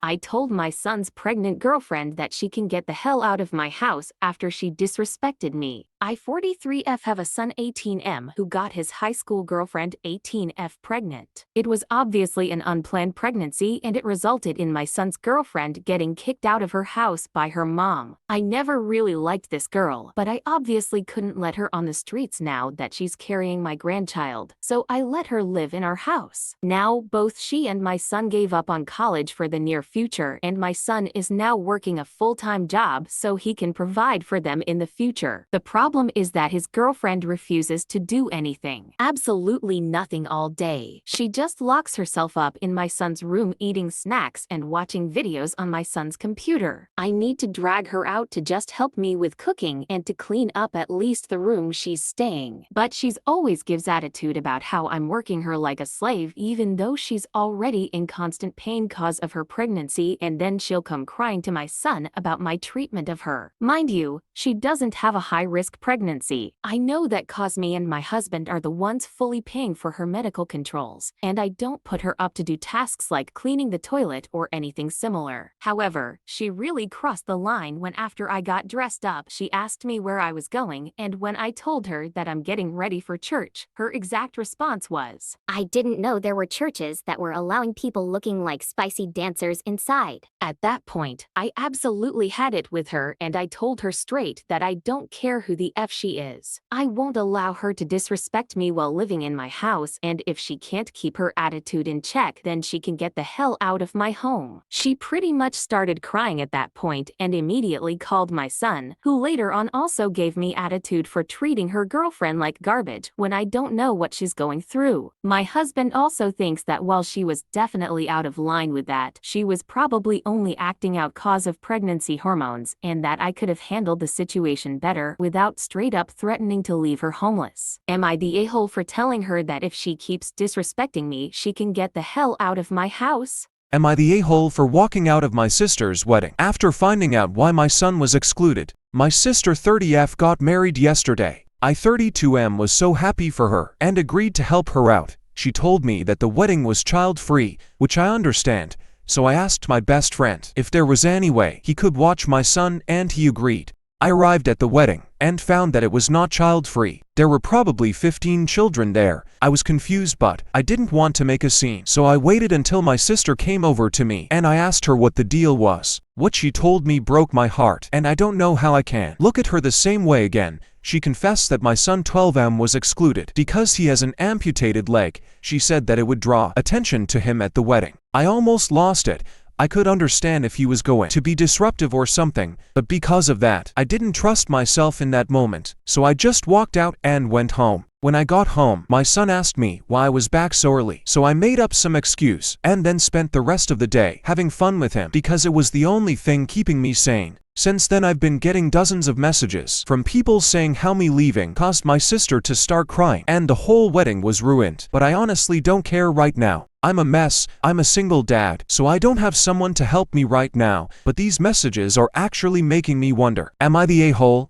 I told my son's pregnant girlfriend that she can get the hell out of my house after she disrespected me. I 43F have a son 18M who got his high school girlfriend 18F pregnant. It was obviously an unplanned pregnancy and it resulted in my son's girlfriend getting kicked out of her house by her mom. I never really liked this girl, but I obviously couldn't let her on the streets now that she's carrying my grandchild, so I let her live in our house. Now, both she and my son gave up on college for the near future, and my son is now working a full-time job so he can provide for them in the future. The problem is that his girlfriend refuses to do anything. Absolutely nothing all day. She just locks herself up in my son's room eating snacks and watching videos on my son's computer. I need to drag her out to just help me with cooking and to clean up at least the room she's staying. But she's always gives attitude about how I'm working her like a slave even though she's already in constant pain cause of her pregnancy, and then she'll come crying to my son about my treatment of her. Mind you, she doesn't have a high-risk pregnancy. I know that cause me and my husband are the ones fully paying for her medical controls, and I don't put her up to do tasks like cleaning the toilet or anything similar. However, she really crossed the line when after I got dressed up she asked me where I was going, and when I told her that I'm getting ready for church, her exact response was, "I didn't know there were churches that were allowing people looking like spicy dancers inside." At that point, I absolutely had it with her and I told her straight that I don't care who the F she is. I won't allow her to disrespect me while living in my house, and if she can't keep her attitude in check then she can get the hell out of my home. She pretty much started crying at that point and immediately called my son, who later on also gave me attitude for treating her girlfriend like garbage when I don't know what she's going through. My husband also thinks that while she was definitely out of line with that, she was probably only acting out cause of pregnancy hormones, and that I could have handled the situation better without straight up threatening to leave her homeless. Am I the a-hole for telling her that if she keeps disrespecting me, she can get the hell out of my house? Am I the a-hole for walking out of my sister's wedding after finding out why my son was excluded? My sister 30F got married yesterday. I 32M was so happy for her and agreed to help her out. She told me that the wedding was child-free, which I understand, so I asked my best friend if there was any way he could watch my son, and he agreed. I arrived at the wedding and found that it was not child-free. There were probably 15 children there. I was confused, but I didn't want to make a scene, so I waited until my sister came over to me and I asked her what the deal was. What she told me broke my heart, and I don't know how I can look at her the same way again. She confessed that my son 12M was excluded because he has an amputated leg. She said that it would draw attention to him at the wedding. I almost lost it. I could understand if he was going to be disruptive or something, but because of that, I didn't trust myself in that moment, so I just walked out and went home. When I got home, my son asked me why I was back so early, so I made up some excuse and then spent the rest of the day having fun with him because it was the only thing keeping me sane. Since then I've been getting dozens of messages from people saying how me leaving caused my sister to start crying and the whole wedding was ruined, but I honestly don't care right now. I'm a mess, I'm a single dad, so I don't have someone to help me right now, but these messages are actually making me wonder, am I the a-hole?